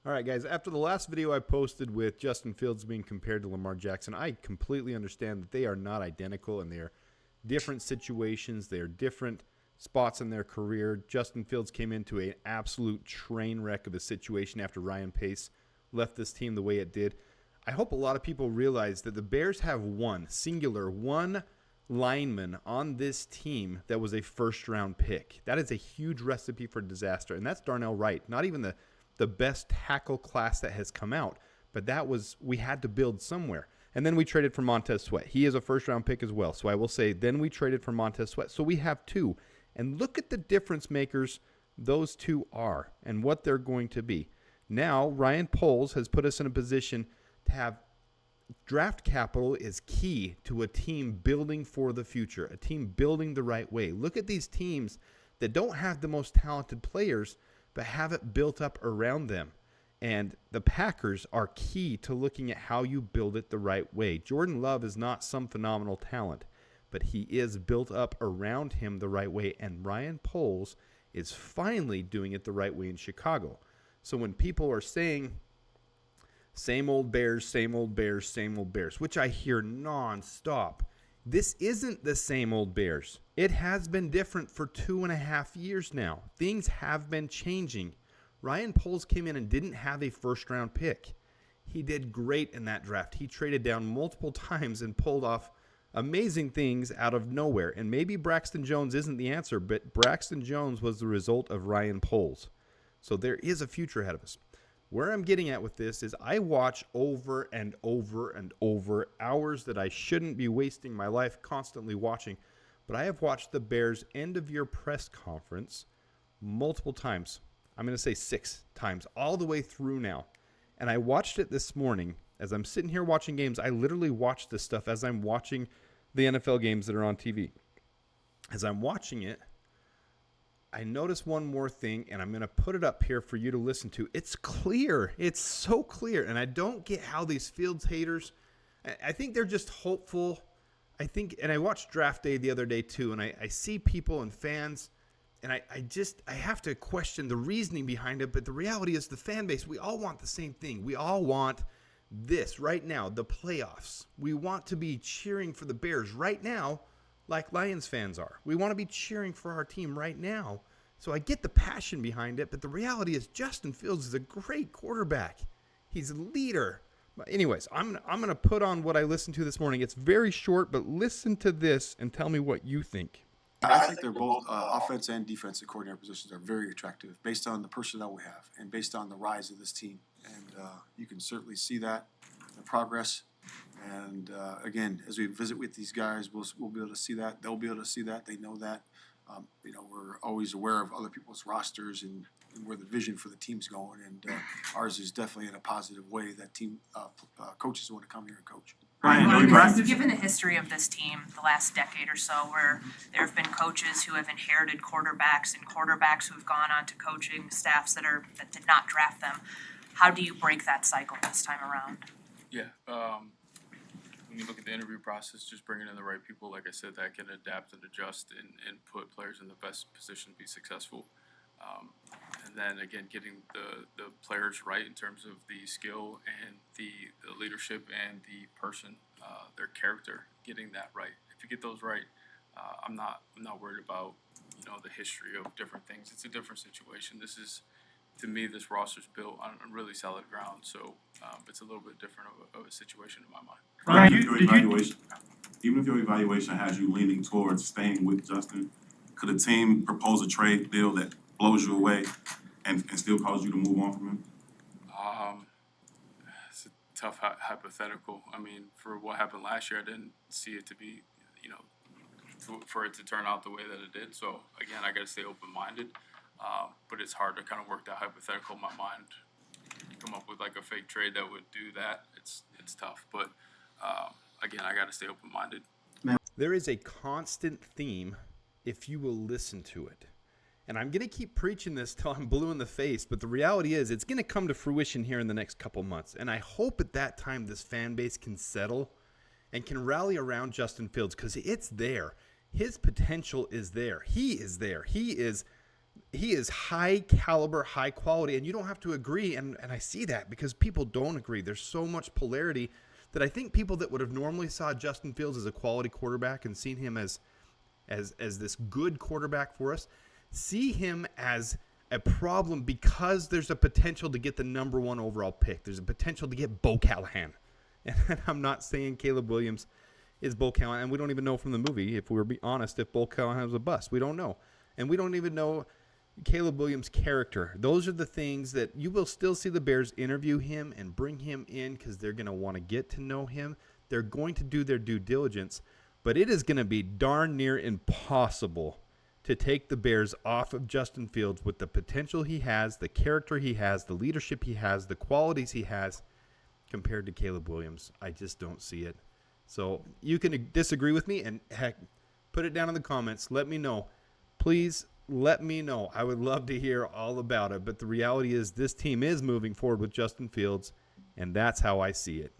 All right, guys, after the last video I posted with Justin Fields being compared to Lamar Jackson, I completely understand that they are not identical and they are different situations. They are different spots in their career. Justin Fields came into an absolute train wreck of a situation after Ryan Pace left this team the way it did. I hope a lot of people realize that the Bears have one lineman on this team that was a first-round pick. That is a huge recipe for disaster, and that's Darnell Wright. Not even the best tackle class that has come out, but we had to build somewhere. And then we traded for Montez Sweat. He is a first-round pick as well. So I will say then we traded for Montez Sweat. So we have two. And look at the difference makers those two are and what they're going to be. Now, Ryan Poles has put us in a position to have draft capital is key to a team building for the future, a team building the right way. Look at these teams that don't have the most talented players, but have it built up around them. And the Packers are key to looking at how you build it the right way. Jordan Love is not some phenomenal talent, but he is built up around him the right way. And Ryan Poles is finally doing it the right way in Chicago. So when people are saying, same old Bears, same old Bears, same old Bears, which I hear nonstop, this isn't the same old Bears. It has been different for 2.5 years now. Things have been changing. Ryan Poles came in and didn't have a first-round pick. He did great in that draft. He traded down multiple times and pulled off amazing things out of nowhere. And maybe Braxton Jones isn't the answer, but Braxton Jones was the result of Ryan Poles. So there is a future ahead of us. Where I'm getting at with this is I watch over and over and over hours that I shouldn't be wasting my life constantly watching. But I have watched the Bears end-of-year press conference multiple times. I'm going to say 6 times, all the way through now. And I watched it this morning. As I'm sitting here watching games, I literally watch this stuff as I'm watching the NFL games that are on TV. As I'm watching it, I notice one more thing, and I'm going to put it up here for you to listen to. It's clear. It's so clear. And I don't get how these Fields haters, I think they're just hopeful. And I watched Draft Day the other day too, and I see people and fans, and I have to question the reasoning behind it. But the reality is the fan base, we all want the same thing. We all want this right now, the playoffs. We want to be cheering for the Bears right now, like Lions fans are. We want to be cheering for our team right now. So I get the passion behind it, but the reality is Justin Fields is a great quarterback. He's a leader. But anyways, I'm going to put on what I listened to this morning. It's very short, but listen to this and tell me what you think. I think they're both offense and defensive coordinator positions are very attractive based on the personnel we have and based on the rise of this team. And you can certainly see that, the progress. And again, as we visit with these guys, we'll be able to see that. They'll be able to see that. They know that. We're always aware of other people's rosters and where the vision for the team's going. And ours is definitely in a positive way that team coaches want to come here and coach. Given the history of this team, the last decade or so, where there have been coaches who have inherited quarterbacks and quarterbacks who have gone on to coaching staffs that did not draft them, how do you break that cycle this time around? Yeah. When you look at the interview process, just bringing in the right people, like I said, that can adapt and adjust and put players in the best position to be successful. And then, again, getting the players right in terms of the skill and the leadership and the person, their character, getting that right. If you get those right, I'm not worried about, the history of different things. It's a different situation. To me, this roster's built on really solid ground, so it's a little bit different of a situation in my mind. Ryan, even if your evaluation has you leaning towards staying with Justin, could a team propose a trade deal that blows you away and still cause you to move on from him? It's a tough hypothetical. I mean, for what happened last year, I didn't see it to be, for it to turn out the way that it did. So, again, I got to stay open-minded. But it's hard to kind of work that hypothetical in my mind. Come up with like a fake trade that would do that. It's tough. But, again, I got to stay open-minded. There is a constant theme if you will listen to it. And I'm going to keep preaching this till I'm blue in the face, but the reality is it's going to come to fruition here in the next couple months. And I hope at that time this fan base can settle and can rally around Justin Fields because it's there. His potential is there. He is there. He is he is high caliber, high quality, and you don't have to agree. And I see that because people don't agree. There's so much polarity that I think people that would have normally saw Justin Fields as a quality quarterback and seen him as this good quarterback for us, see him as a problem because there's a potential to get the number 1 overall pick. There's a potential to get Bo Callahan. And I'm not saying Caleb Williams is Bo Callahan, and we don't even know from the movie, if we were being honest, if Bo Callahan was a bust. We don't know. And we don't even know Caleb Williams' character. Those are the things that you will still see the Bears interview him and bring him in because they're going to want to get to know him. They're going to do their due diligence, but it is going to be darn near impossible to take the Bears off of Justin Fields with the potential he has, the character he has, the leadership he has, the qualities he has compared to Caleb Williams. I just don't see it. So you can disagree with me, and heck, put it down in the comments. Let me know. Please let me know. I would love to hear all about it. But the reality is this team is moving forward with Justin Fields, and that's how I see it.